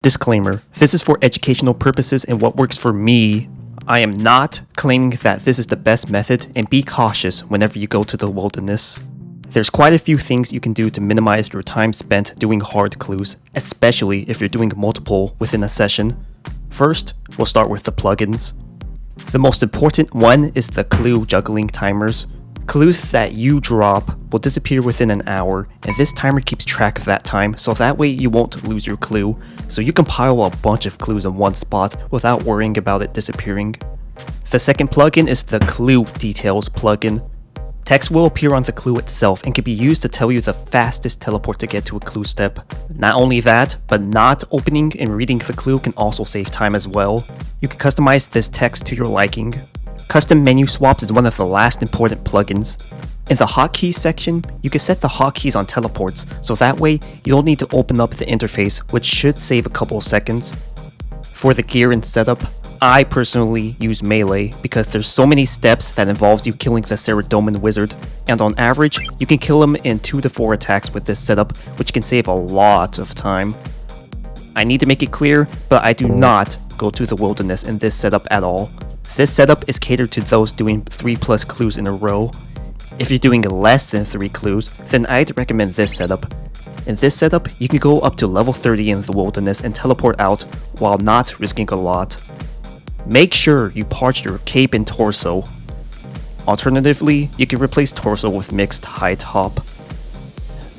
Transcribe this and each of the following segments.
Disclaimer, this is for educational purposes and what works for me. I am not claiming that this is the best method, and be cautious whenever you go to the wilderness. There's quite a few things you can do to minimize your time spent doing hard clues, especially if you're doing multiple within a session. First, we'll start with the plugins. The most important one is the clue juggling timers. Clues that you drop will disappear within an hour, and this timer keeps track of that time, so that way you won't lose your clue, so you can pile a bunch of clues in one spot without worrying about it disappearing. The second plugin is the Clue Details plugin. Text will appear on the clue itself and can be used to tell you the fastest teleport to get to a clue step. Not only that, but not opening and reading the clue can also save time as well. You can customize this text to your liking. Custom menu swaps is one of the last important plugins. In the hotkeys section, you can set the hotkeys on teleports, so that way you don't need to open up the interface, which should save a couple of seconds. For the gear and setup, I personally use melee because there's so many steps that involves you killing the Saradomin wizard, and on average, you can kill him in 2 to 4 attacks with this setup, which can save a lot of time. I need to make it clear, but I do not go to the wilderness in this setup at all. This setup is catered to those doing 3+ clues in a row. If you're doing less than 3 clues, then I'd recommend this setup. In this setup, you can go up to level 30 in the wilderness and teleport out while not risking a lot. Make sure you parch your cape and torso. Alternatively, you can replace torso with mixed high top.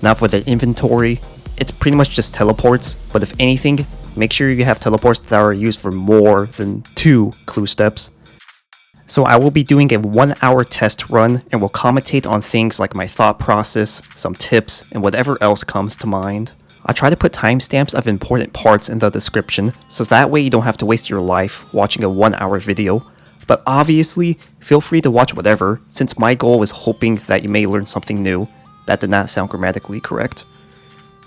Now for the inventory, it's pretty much just teleports, but if anything, make sure you have teleports that are used for more than 2 clue steps. So I will be doing a 1-hour test run and will commentate on things like my thought process, some tips, and whatever else comes to mind. I try to put timestamps of important parts in the description, so that way you don't have to waste your life watching a 1-hour video. But obviously, feel free to watch whatever, since my goal is hoping that you may learn something new. That did not sound grammatically correct.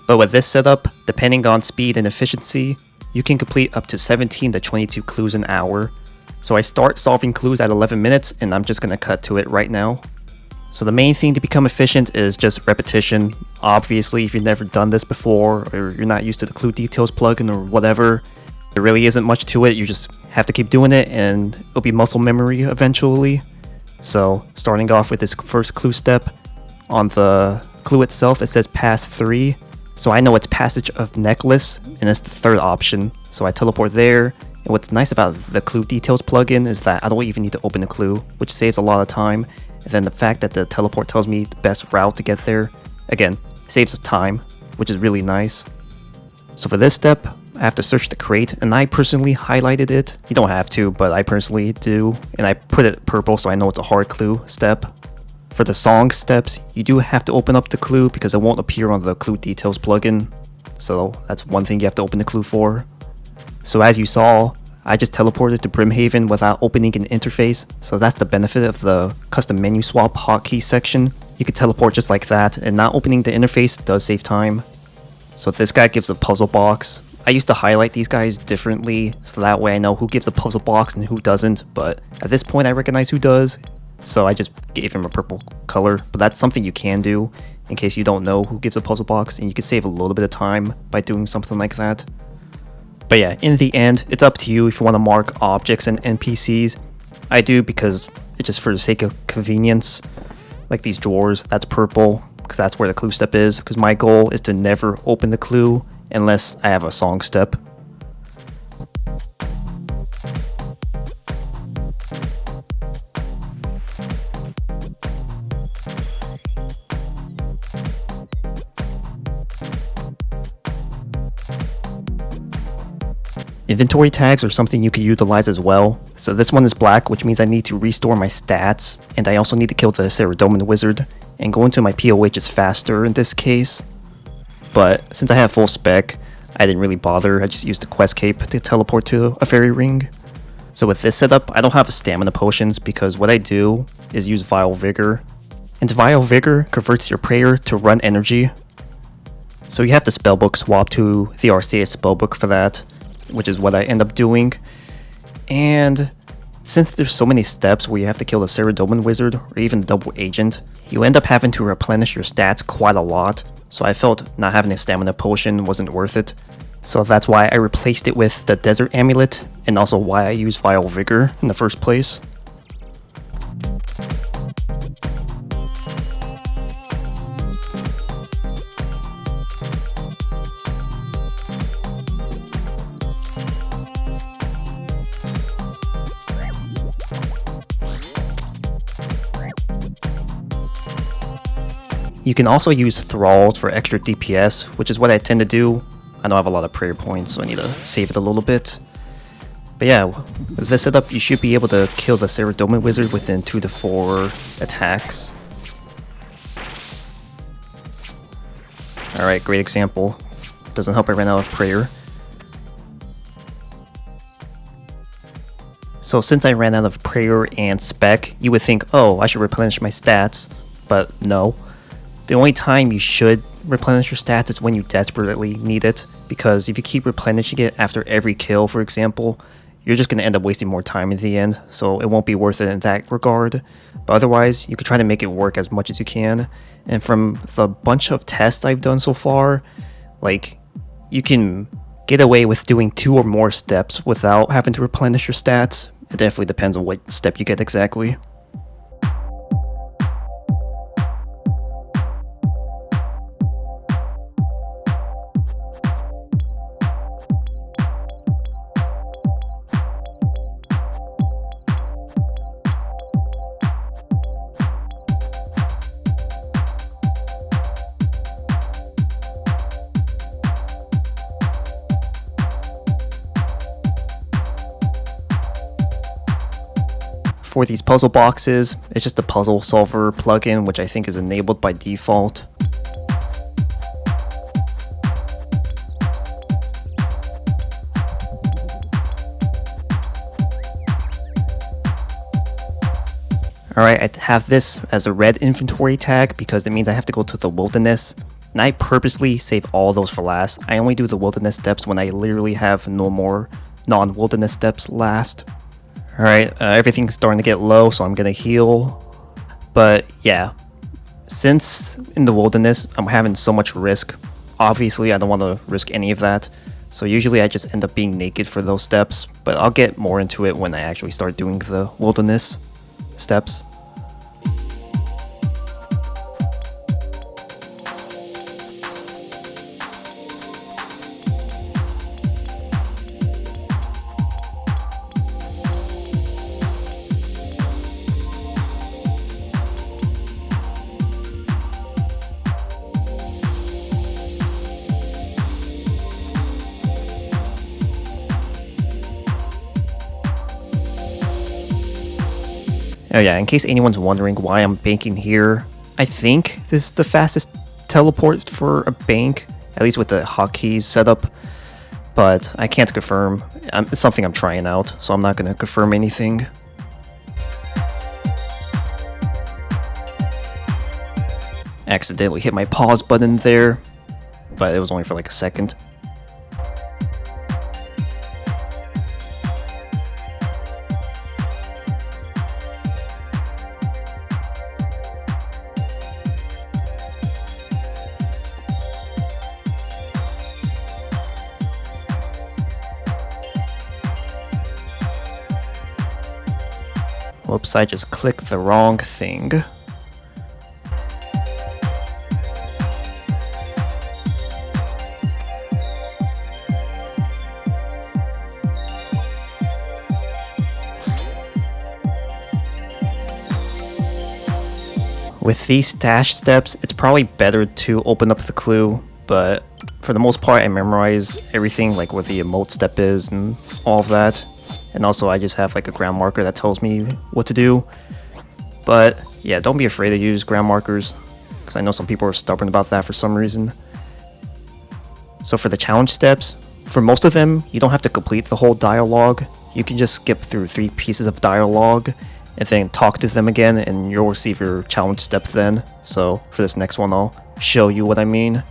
But with this setup, depending on speed and efficiency, you can complete up to 17 to 22 clues an hour. So I start solving clues at 11 minutes, and I'm just going to cut to it right now. So the main thing to become efficient is just repetition. Obviously, if you've never done this before, or you're not used to the Clue Details plugin or whatever, there really isn't much to it. You just have to keep doing it, and it'll be muscle memory eventually. So starting off with this first clue step, on the clue itself it says pass 3. So I know it's passage of necklace, and it's the third option. So I teleport there. And what's nice about the Clue Details plugin is that I don't even need to open a clue, which saves a lot of time. And then the fact that the teleport tells me the best route to get there, again, saves time, which is really nice. So for this step, I have to search the crate, and I personally highlighted it. You don't have to, but I personally do. And I put it purple so I know it's a hard clue step. For the song steps, you do have to open up the clue because it won't appear on the Clue Details plugin. So that's one thing you have to open the clue for. So as you saw, I just teleported to Brimhaven without opening an interface, so that's the benefit of the custom menu swap hotkey section. You can teleport just like that, and not opening the interface does save time. So this guy gives a puzzle box. I used to highlight these guys differently, so that way I know who gives a puzzle box and who doesn't, but at this point I recognize who does, so I just gave him a purple color. But that's something you can do in case you don't know who gives a puzzle box, and you can save a little bit of time by doing something like that. But yeah, in the end, it's up to you if you want to mark objects and NPCs. I do because it's just for the sake of convenience. Like these drawers, that's purple because that's where the clue step is, because my goal is to never open the clue unless I have a song step. Inventory tags are something you can utilize as well. So this one is black, which means I need to restore my stats, and I also need to kill the Saradomin wizard, and going to my POH is faster in this case. But since I have full spec, I didn't really bother. I just used the quest cape to teleport to a fairy ring. So with this setup, I don't have stamina potions because what I do is use Vile Vigour. And Vile Vigour converts your prayer to run energy. So you have to spellbook swap to the Arceus spellbook for that, which is what I end up doing. And since there's so many steps where you have to kill the Saradomin wizard or even double agent, you end up having to replenish your stats quite a lot. So I felt not having a stamina potion wasn't worth it. So that's why I replaced it with the Desert Amulet, and also why I use Vile Vigour in the first place. You can also use Thralls for extra DPS, which is what I tend to do. I know I have a lot of prayer points, so I need to save it a little bit. But yeah, with this setup, you should be able to kill the Saradomin Wizard within 2 to 4 attacks. Alright, great example. Doesn't help I ran out of prayer. So since I ran out of prayer and spec, you would think, oh, I should replenish my stats, but no. The only time you should replenish your stats is when you desperately need it, because if you keep replenishing it after every kill, for example, you're just going to end up wasting more time in the end, so it won't be worth it in that regard. But otherwise, you can try to make it work as much as you can. And from the bunch of tests I've done so far, like, you can get away with doing 2 or more steps without having to replenish your stats. It definitely depends on what step you get exactly. For these puzzle boxes, it's just a puzzle solver plugin, which I think is enabled by default. Alright, I have this as a red inventory tag because it means I have to go to the wilderness, and I purposely save all those for last. I only do the wilderness steps when I literally have no more non-wilderness steps last. Alright, everything's starting to get low, so I'm gonna heal. But yeah, since in the wilderness I'm having so much risk, obviously I don't want to risk any of that. So usually I just end up being naked for those steps, but I'll get more into it when I actually start doing the wilderness steps. Oh yeah, in case anyone's wondering why I'm banking here, I think this is the fastest teleport for a bank, at least with the hotkeys setup, but I can't confirm. It's something I'm trying out, so I'm not going to confirm anything. Accidentally hit my pause button there, but it was only for like a second. Whoops, I just clicked the wrong thing. With these stash steps, it's probably better to open up the clue, but for the most part I memorize everything, like what the emote step is and all of that. And also I just have like a ground marker that tells me what to do. But yeah, don't be afraid to use ground markers, because I know some people are stubborn about that for some reason. So for the challenge steps, for most of them, you don't have to complete the whole dialogue. You can just skip through 3 pieces of dialogue and then talk to them again, and you'll receive your challenge step then. So for this next one, I'll show you what I mean.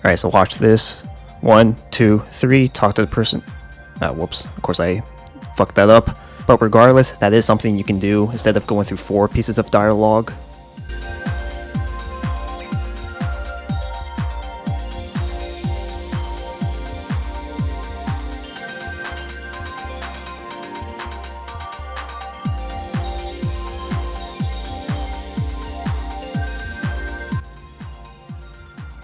Alright, so watch this. 1, 2, 3, talk to the person. Whoops, of course I fucked that up. But regardless, that is something you can do instead of going through 4 pieces of dialogue.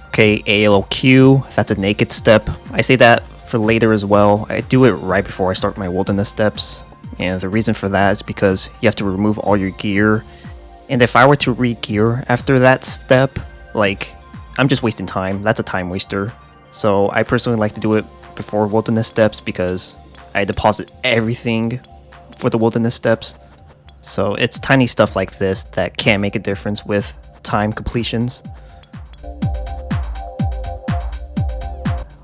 Okay, ALOQ, that's a naked step. I say that for later as well. I do it right before I start my wilderness steps. And the reason for that is because you have to remove all your gear. And if I were to re-gear after that step, like, I'm just wasting time. That's a time waster. So I personally like to do it before wilderness steps because I deposit everything for the wilderness steps. So it's tiny stuff like this that can make a difference with time completions.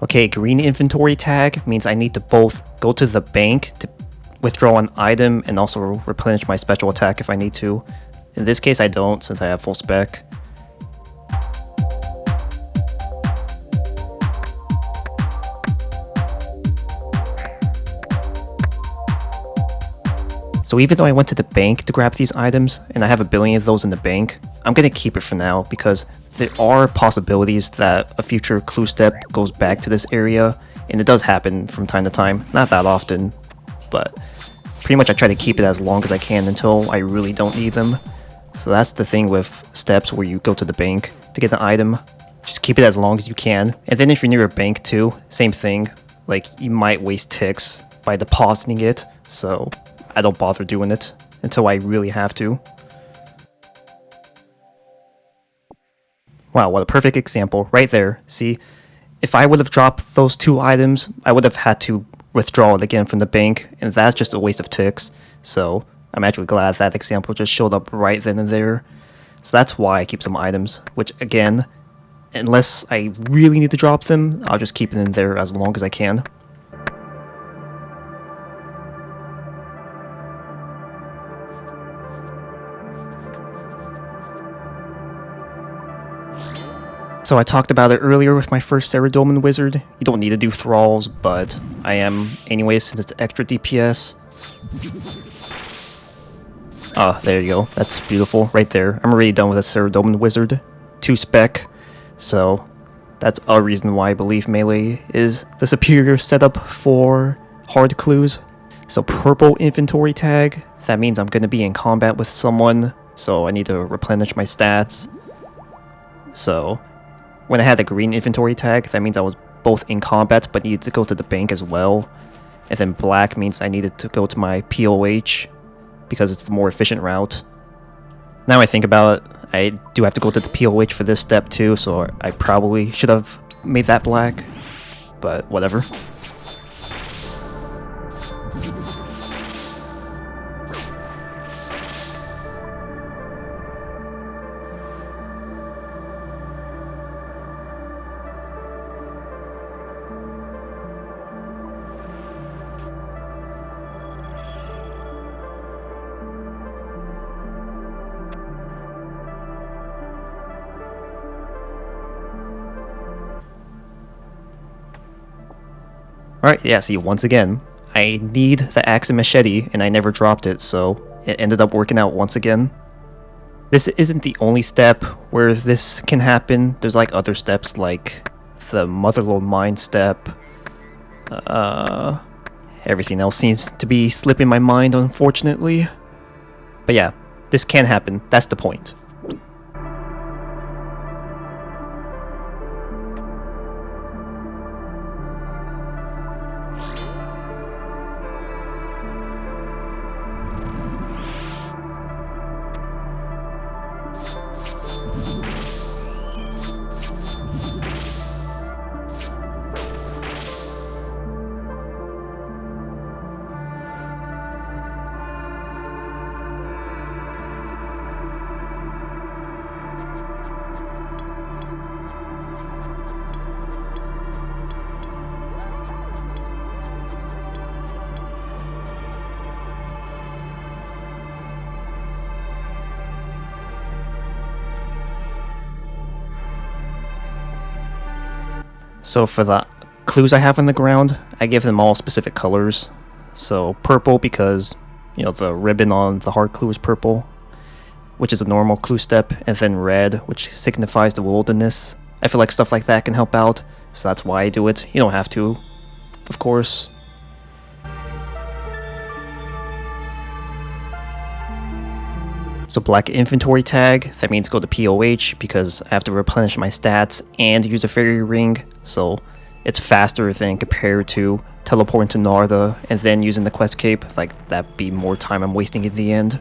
Okay, green inventory tag means I need to both go to the bank to withdraw an item and also replenish my special attack if I need to. In this case I don't, since I have full spec. So even though I went to the bank to grab these items, and I have a billion of those in the bank, I'm gonna keep it for now because there are possibilities that a future clue step goes back to this area, and it does happen from time to time. Not that often, but pretty much I try to keep it as long as I can until I really don't need them. So that's the thing with steps where you go to the bank to get an item. Just keep it as long as you can. And then if you're near a bank too, same thing. Like, you might waste ticks by depositing it, so I don't bother doing it until I really have to. Wow, what a perfect example right there. See, if I would have dropped those 2 items, I would have had to withdraw it again from the bank, and that's just a waste of ticks. So I'm actually glad that example just showed up right then and there. So that's why I keep some items, which again, unless I really need to drop them, I'll just keep it in there as long as I can. So I talked about it earlier with my first Ceradoman Wizard. You don't need to do Thralls, but I am anyways since it's extra DPS. Ah, there you go. That's beautiful right there. I'm already done with a Ceradoman Wizard. 2 spec. So that's a reason why I believe melee is the superior setup for hard clues. So purple inventory tag, that means I'm going to be in combat with someone, so I need to replenish my stats. So when I had the green inventory tag, that means I was both in combat but needed to go to the bank as well. And then black means I needed to go to my POH because it's the more efficient route. Now I think about it, I do have to go to the POH for this step too, so I probably should have made that black, but whatever. Alright, yeah, see, once again, I need the axe and machete, and I never dropped it, so it ended up working out once again. This isn't the only step where this can happen. There's like other steps like the Motherlode Mine step. Everything else seems to be slipping my mind, unfortunately. But yeah, this can happen, that's the point. So for the clues I have on the ground, I give them all specific colors. So purple because, you know, the ribbon on the heart clue is purple, which is a normal clue step, and then red, which signifies the wilderness. I feel like stuff like that can help out, so that's why I do it. You don't have to, of course. So black inventory tag, that means go to POH because I have to replenish my stats and use a fairy ring, so it's faster than compared to teleporting to Narda and then using the quest cape. Like, that'd be more time I'm wasting in the end.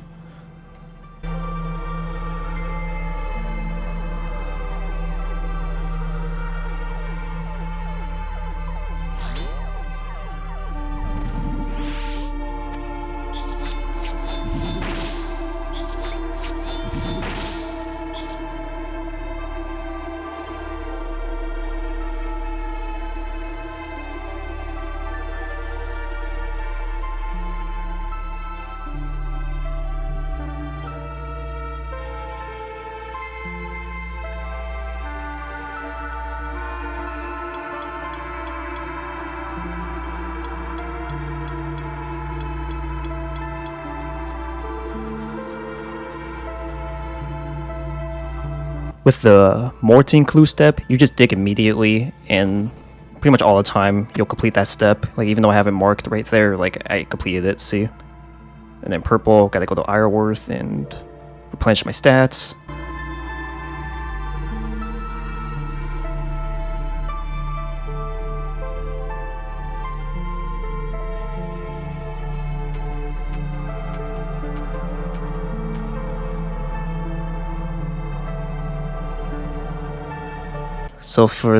With the Morting clue step, you just dig immediately, and pretty much all the time you'll complete that step. Like, even though I have it marked right there, like, I completed it, see? And then purple, gotta go to Ironworth and replenish my stats. So for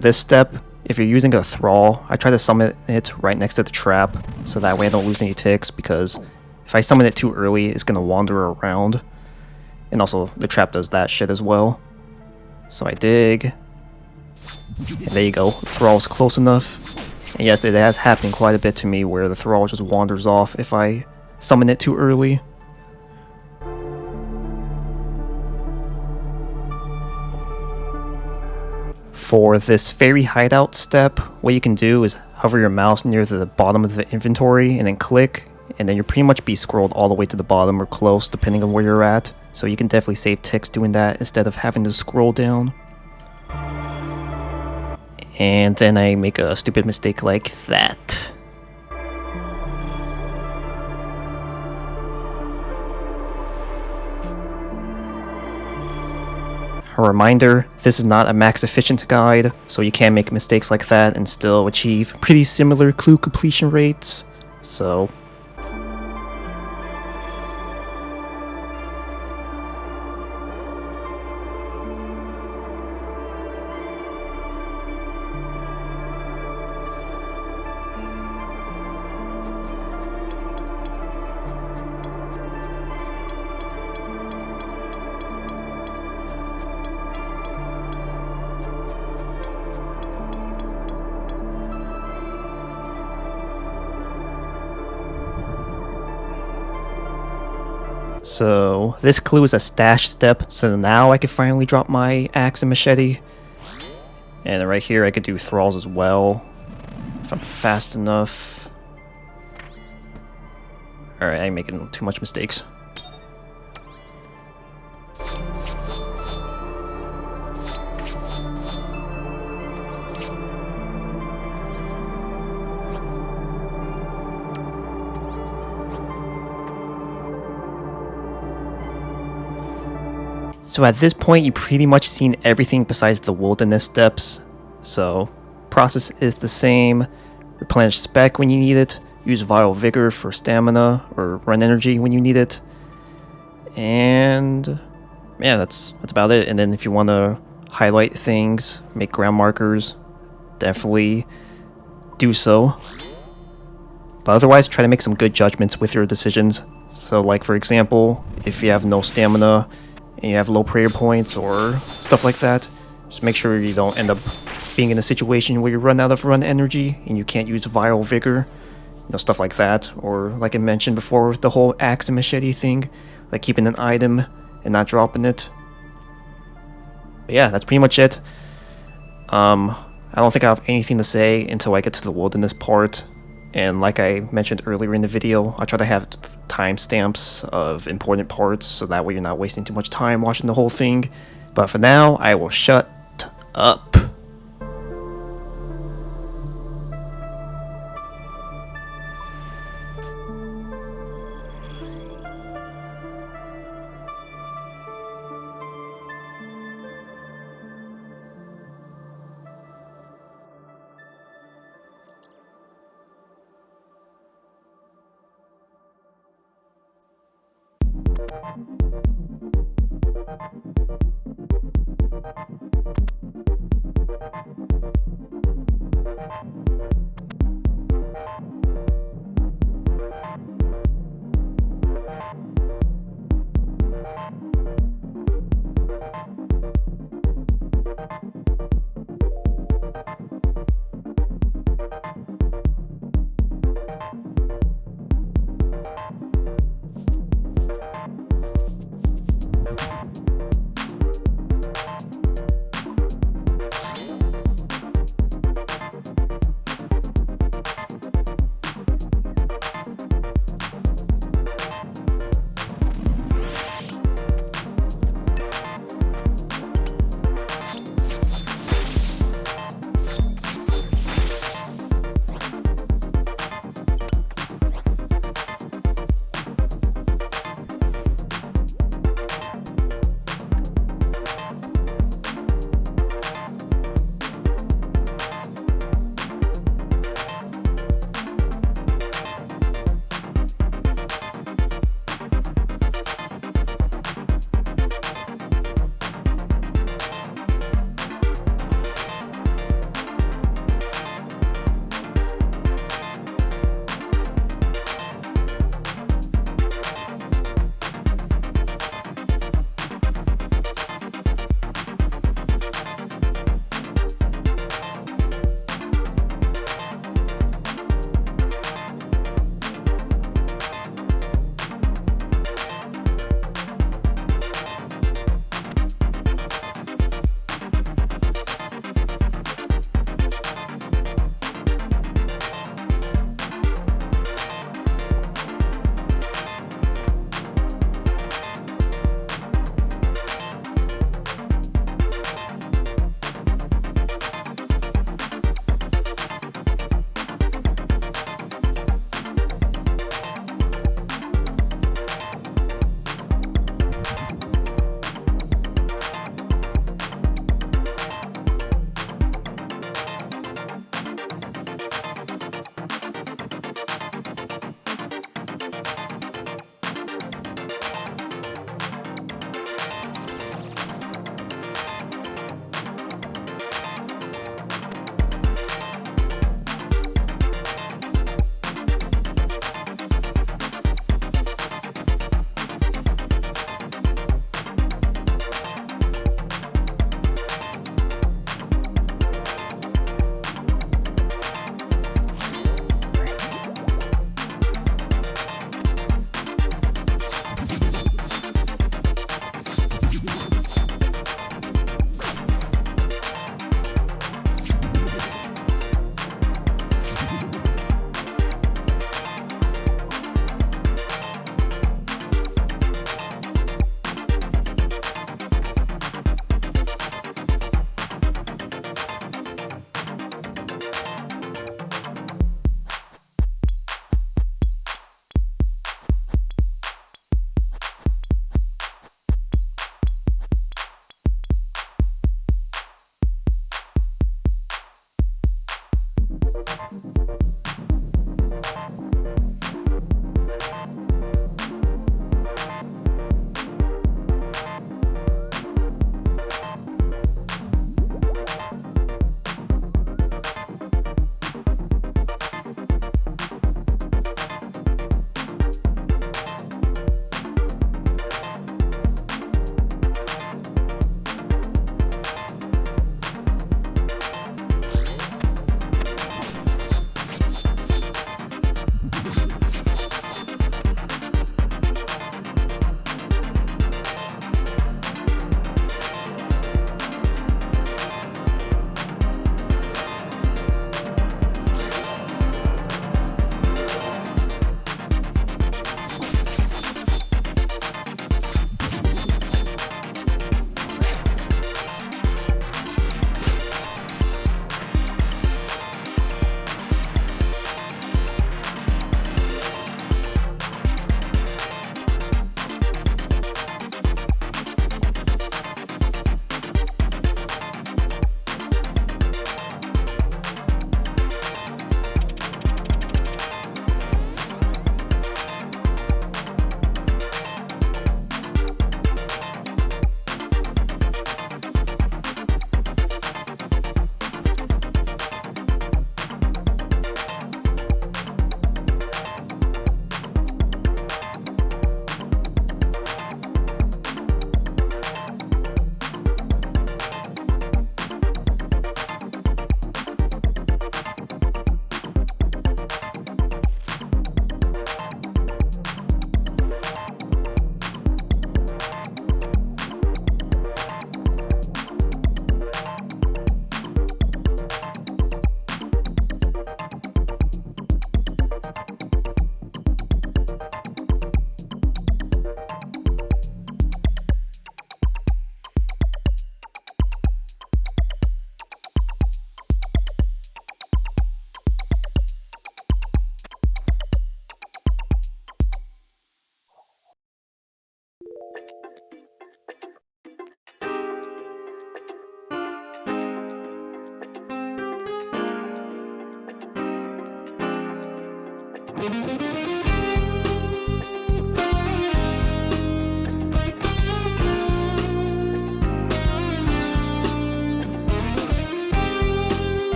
this step, if you're using a Thrall, I try to summon it right next to the trap, so that way I don't lose any ticks, because if I summon it too early, it's going to wander around. And also, the trap does that shit as well. So I dig. And there you go, Thrall's close enough. And yes, it has happened quite a bit to me where the Thrall just wanders off if I summon it too early. For this fairy hideout step, what you can do is hover your mouse near the bottom of the inventory and then click, and then you'll pretty much be scrolled all the way to the bottom or close depending on where you're at. So you can definitely save ticks doing that instead of having to scroll down. And then I make a stupid mistake like that. A reminder, this is not a max efficient guide, so you can make mistakes like that and still achieve pretty similar clue completion rates, so... So this clue is a stash step, so now I can finally drop my axe and machete. And right here I could do Thralls as well, if I'm fast enough. Alright, I'm making too much mistakes. So at this point, you've pretty much seen everything besides the wilderness steps. So, process is the same. Replenish spec when you need it. Use Vigour for stamina or run energy when you need it. And yeah, that's about it. And then if you want to highlight things, make ground markers, definitely do so. But otherwise, try to make some good judgments with your decisions. So like, for example, if you have no stamina and you have low prayer points or stuff like that, just make sure you don't end up being in a situation where you run out of run energy and you can't use viral vigor, you know, stuff like that. Or like I mentioned before, the whole axe and machete thing, like keeping an item and not dropping it. But yeah, that's pretty much it. I don't think I have anything to say until I get to the wilderness part. And like I mentioned earlier in the video, I try to have timestamps of important parts so that way you're not wasting too much time watching the whole thing. But for now, I will shut up.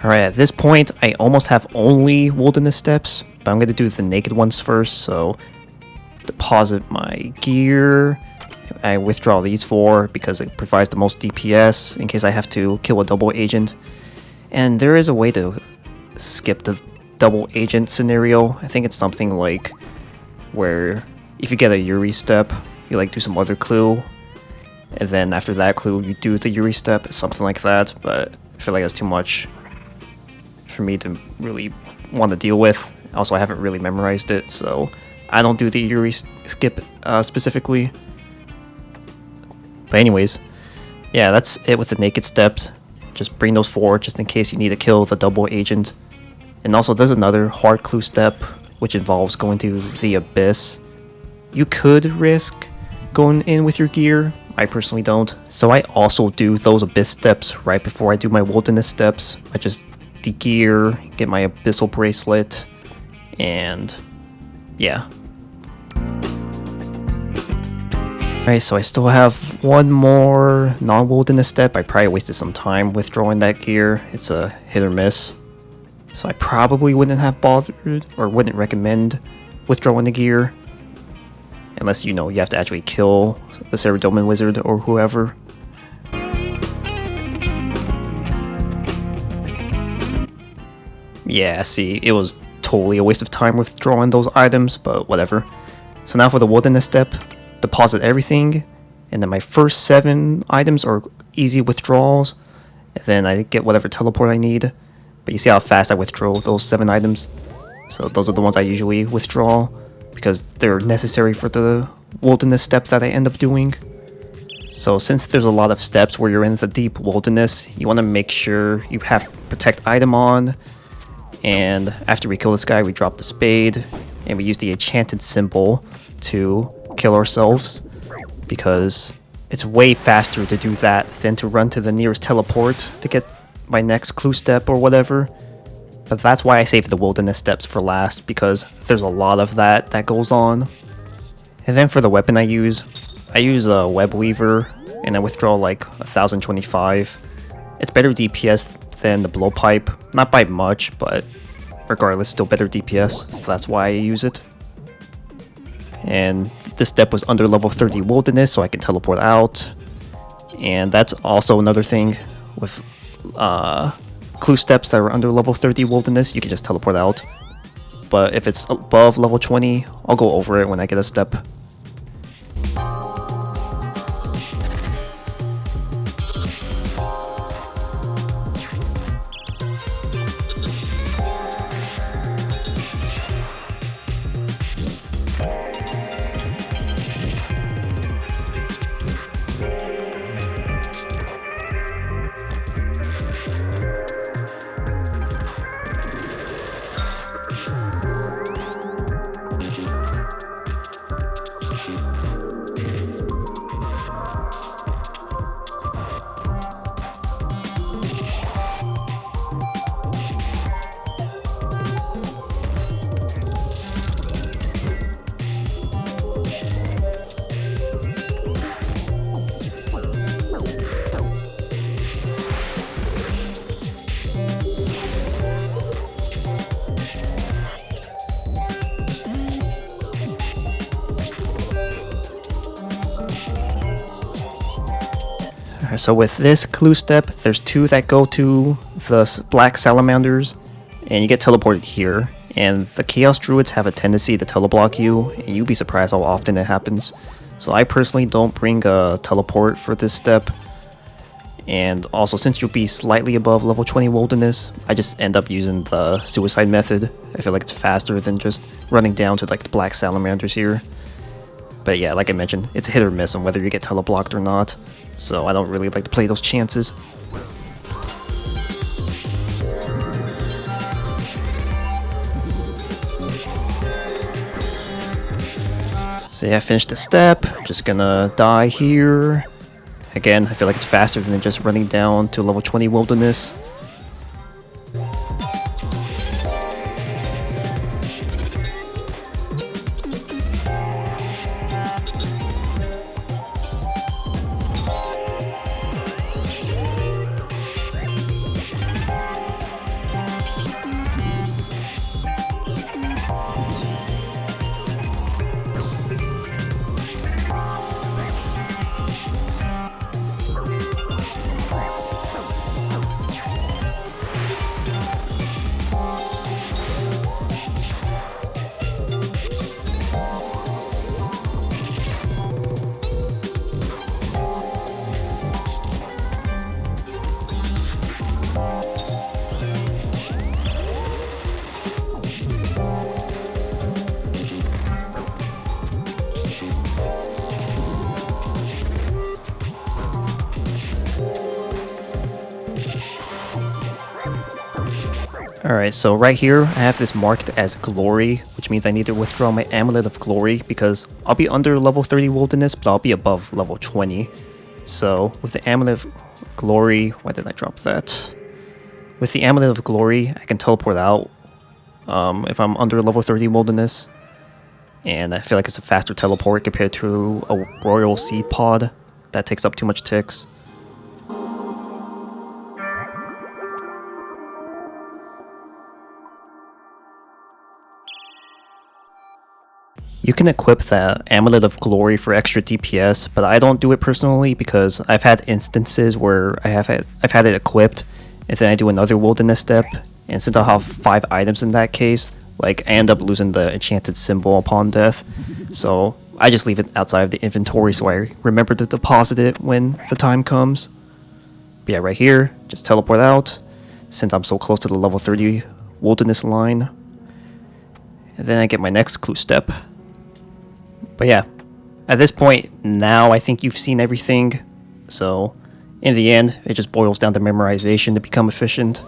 Alright, at this point, I almost have only wilderness steps, but I'm going to do the naked ones first, so deposit my gear. I withdraw these four because it provides the most DPS in case I have to kill a double agent. And there is a way to skip the double agent scenario. I think it's something like where if you get a Yuri step, you like do some other clue, and then after that clue you do the Yuri step, something like that, but I feel like that's too much for me to really want to deal with. Also, I haven't really memorized it, so I don't do the Yuri skip specifically. But anyways, yeah, that's it with the naked steps. Just bring those four just in case you need to kill the double agent. And also there's another hard clue step which involves going to the abyss. You could risk going in with your gear. I personally don't. So I also do those abyss steps right before I do my wilderness steps. I just de-gear, get my abyssal bracelet, and yeah. Alright, so I still have one more non-wilderness step. I probably wasted some time withdrawing that gear. It's a hit or miss. So I probably wouldn't have bothered or wouldn't recommend withdrawing the gear. Unless, you know, you have to actually kill the Ceradoman Wizard or whoever. Yeah, see, it was totally a waste of time withdrawing those items, but whatever. So now for the Wilderness step, deposit everything, and then my first 7 items are easy withdrawals, and then I get whatever teleport I need. But you see how fast I withdraw those 7 items? So those are the ones I usually withdraw, because they're necessary for the Wilderness step that I end up doing. So since there's a lot of steps where you're in the deep wilderness, you want to make sure you have protect item on. And after we kill this guy, we drop the spade, and we use the enchanted symbol to kill ourselves, because it's way faster to do that than to run to the nearest teleport to get my next clue step or whatever. But that's why I save the wilderness steps for last, because there's a lot of that goes on. And then for the weapon I use a web weaver, and I withdraw like 1025. It's better DPS than the blowpipe, not by much, but regardless, still better DPS, so that's why I use it. And this step was under level 30 wilderness, so I can teleport out. And that's also another thing with clue steps that are under level 30 wilderness, you can just teleport out. But if it's above level 20, I'll go over it when I get a step. So with this clue step, there's 2 that go to the black salamanders, and you get teleported here. And the Chaos Druids have a tendency to teleblock you, and you'd be surprised how often it happens. So I personally don't bring a teleport for this step. And also, since you'll be slightly above level 20 wilderness, I just end up using the suicide method. I feel like it's faster than just running down to like the black salamanders here. But yeah, like I mentioned, it's hit or miss on whether you get teleblocked or not. So I don't really like to play those chances. So yeah, I finished the step. I'm just gonna die here. Again, I feel like it's faster than just running down to level 20 wilderness. Alright, so right here, I have this marked as Glory, which means I need to withdraw my Amulet of Glory, because I'll be under level 30 Wilderness, but I'll be above level 20. So, with the Amulet of Glory, why did I drop that? With the Amulet of Glory, I can teleport out if I'm under level 30 Wilderness. And I feel like it's a faster teleport compared to a Royal Seed Pod that takes up too much ticks. You can equip the Amulet of Glory for extra DPS, but I don't do it personally because I've had instances where I've had it equipped, and then I do another Wilderness step, and since I'll have 5 items in that case, like I end up losing the enchanted symbol upon death. So I just leave it outside of the inventory so I remember to deposit it when the time comes. But yeah, right here, just teleport out, since I'm so close to the level 30 Wilderness line. And then I get my next clue step. But yeah, at this point, now I think you've seen everything. So in the end, it just boils down to memorization to become efficient.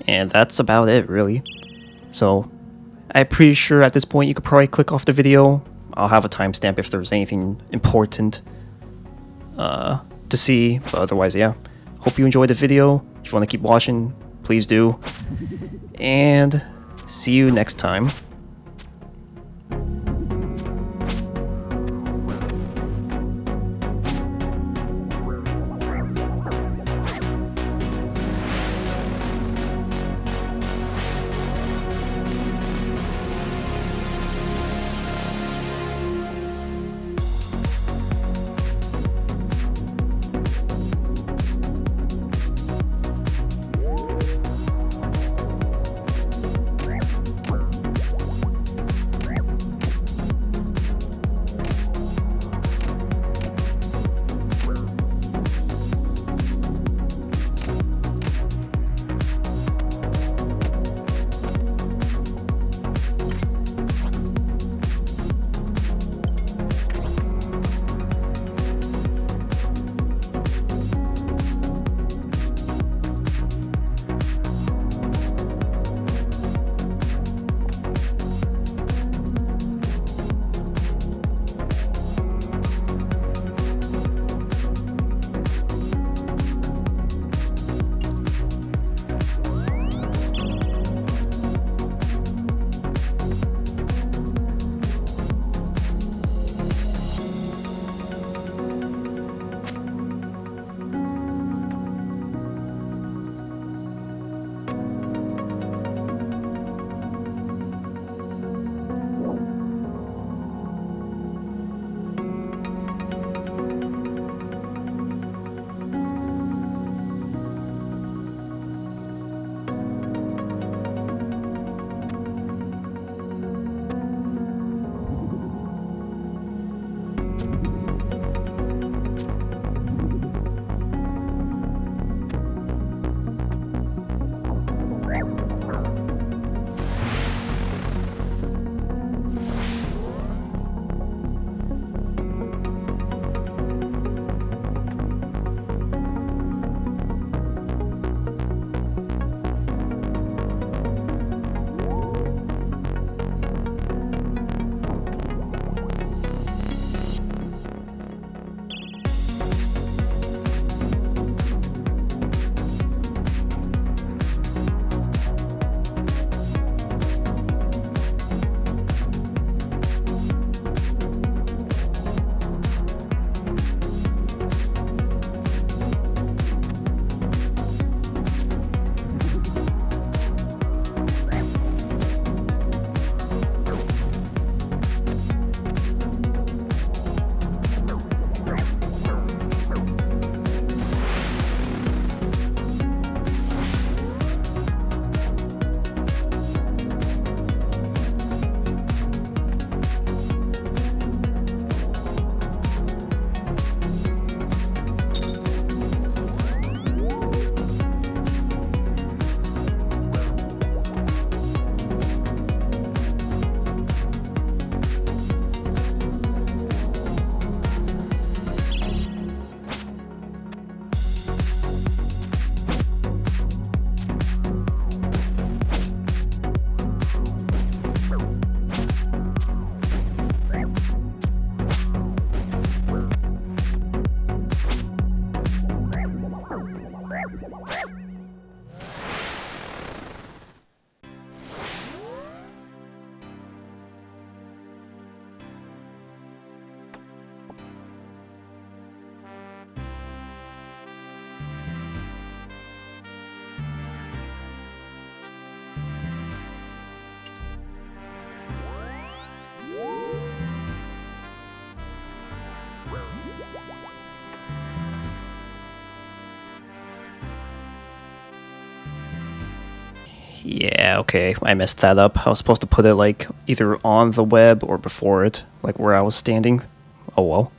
And that's about it, really. So I'm pretty sure at this point you could probably click off the video. I'll have a timestamp if there's anything important to see. But otherwise, yeah. Hope you enjoyed the video. If you want to keep watching, please do. And see you next time. Yeah, okay, I messed that up. I was supposed to put it like either on the web or before it, like where I was standing. Oh well.